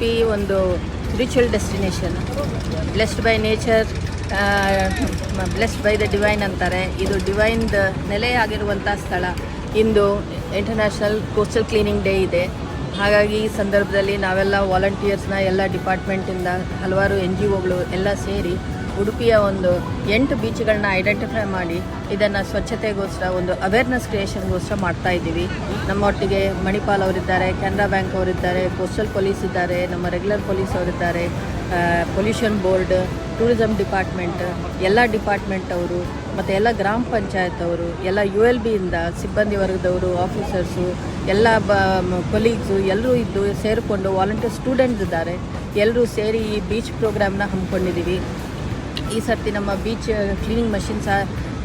ಉಡುಪಿ ಒಂದು spiritual destination, blessed by nature, blessed by the divine ಅಂತಾರೆ. ಇದು ಡಿವೈನ್ದ ನೆಲೆ ಆಗಿರುವಂಥ ಸ್ಥಳ. ಇಂದು ಇಂಟರ್ನ್ಯಾಷನಲ್ ಕೋಸ್ಟಲ್ ಕ್ಲೀನಿಂಗ್ ಡೇ ಇದೆ. ಹಾಗಾಗಿ ಈ ಸಂದರ್ಭದಲ್ಲಿ ನಾವೆಲ್ಲ ವಾಲಂಟಿಯರ್ಸ್ನ ಎಲ್ಲ ಡಿಪಾರ್ಟ್ಮೆಂಟಿಂದ ಹಲವಾರು NGOಗಳು ಎಲ್ಲ ಸೇರಿ ಉಡುಪಿಯ ಒಂದು 8 ಬೀಚ್ಗಳನ್ನ ಐಡೆಂಟಿಫೈ ಮಾಡಿ ಇದನ್ನು ಸ್ವಚ್ಛತೆಗೋಸ್ಕರ ಒಂದು ಅವೇರ್ನೆಸ್ ಕ್ರಿಯೇಷನ್ಗೋಸ್ಕರ ಮಾಡ್ತಾ ಇದ್ದೀವಿ. ನಮ್ಮೊಟ್ಟಿಗೆ ಮಣಿಪಾಲ್ ಅವರಿದ್ದಾರೆ, ಕೆನರಾ ಬ್ಯಾಂಕ್ ಅವರಿದ್ದಾರೆ, ಕೋಸ್ಟಲ್ ಪೊಲೀಸ್ ಇದ್ದಾರೆ, ನಮ್ಮ ರೆಗ್ಯುಲರ್ ಪೊಲೀಸ್ ಅವರಿದ್ದಾರೆ, ಪೊಲ್ಯೂಷನ್ ಬೋರ್ಡ್, ಟೂರಿಸಮ್ ಡಿಪಾರ್ಟ್ಮೆಂಟ್, ಎಲ್ಲ ಡಿಪಾರ್ಟ್ಮೆಂಟ್ ಅವರು ಮತ್ತು ಎಲ್ಲ ಗ್ರಾಮ ಪಂಚಾಯತ್ ಅವರು, ಎಲ್ಲ ULBಯಿಂದ ಸಿಬ್ಬಂದಿ ವರ್ಗದವರು, ಆಫೀಸರ್ಸು, ಎಲ್ಲ ಕೊಲೀಗ್ಸು ಎಲ್ಲರೂ ಇದ್ದು ಸೇರಿಕೊಂಡು ವಾಲಂಟಿಯರ್ ಸ್ಟೂಡೆಂಟ್ಸ್ ಇದ್ದಾರೆ. ಎಲ್ಲರೂ ಸೇರಿ ಈ ಬೀಚ್ ಪ್ರೋಗ್ರಾಮ್ನ ಹಮ್ಮಿಕೊಂಡಿದ್ದೀವಿ. ಈ ಸರ್ತಿ ನಮ್ಮ ಬೀಚ್ ಕ್ಲೀನಿಂಗ್ ಮಷಿನ್ ಸಹ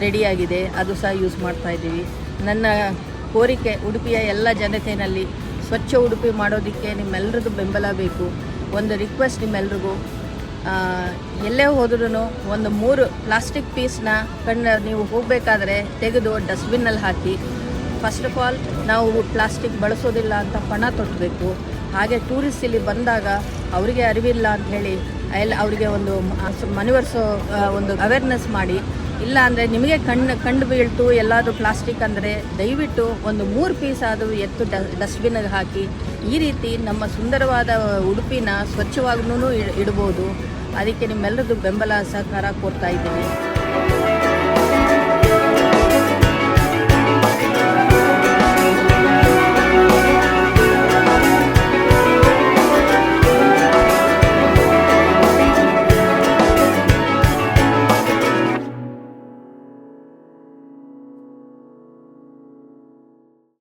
ರೆಡಿಯಾಗಿದೆ, ಅದು ಸಹ ಯೂಸ್ ಮಾಡ್ತಾಯಿದ್ದೀವಿ. ನನ್ನ ಕೋರಿಕೆ ಉಡುಪಿಯ ಎಲ್ಲ ಜನತೆಯಲ್ಲಿ ಸ್ವಚ್ಛ ಉಡುಪಿ ಮಾಡೋದಕ್ಕೆ ನಿಮ್ಮೆಲ್ಲರದ್ದು ಬೆಂಬಲ ಬೇಕು. ಒಂದು ರಿಕ್ವೆಸ್ಟ್ ನಿಮ್ಮೆಲ್ರಿಗೂ, ಎಲ್ಲೇ ಹೋದ್ರೂ ಒಂದು 3 ಪ್ಲಾಸ್ಟಿಕ್ ಪೀಸ್ನ ನೀವು ಹೋಗಬೇಕಾದ್ರೆ ತೆಗೆದು ಡಸ್ಟ್ಬಿನ್ನಲ್ಲಿ ಹಾಕಿ. ಫಸ್ಟ್ ಆಫ್ ಆಲ್ ನಾವು ಪ್ಲಾಸ್ಟಿಕ್ ಬಳಸೋದಿಲ್ಲ ಅಂತ ಪಣ ತೊಟ್ಟಬೇಕು. ಹಾಗೆ ಟೂರಿಸ್ಟ್ ಇಲ್ಲಿ ಬಂದಾಗ ಅವರಿಗೆ ಅರಿವಿಲ್ಲ ಅಂಥೇಳಿ ಅವರಿಗೆ ಒಂದು ಮನವರಿಸೋ ಒಂದು ಅವೇರ್ನೆಸ್ ಮಾಡಿ. ಇಲ್ಲ ಅಂದರೆ ನಿಮಗೆ ಕಂಡು ಬೀಳ್ತು ಎಲ್ಲಾದರೂ ಪ್ಲಾಸ್ಟಿಕ್ ಅಂದರೆ ದಯವಿಟ್ಟು ಒಂದು 3 ಪೀಸ್ ಆದರೂ ಎತ್ತು ಡಸ್ಟ್ಬಿನ್ಗೆ ಹಾಕಿ. ಈ ರೀತಿ ನಮ್ಮ ಸುಂದರವಾದ ಉಡುಪಿನ ಸ್ವಚ್ಛವಾಗೂ ಇಡ್ಬೋದು. ಅದಕ್ಕೆ ನಿಮ್ಮೆಲ್ಲರದ್ದು ಬೆಂಬಲ ಸಹಕಾರ ಕೊಡ್ತಾ ಇದ್ದೀನಿ.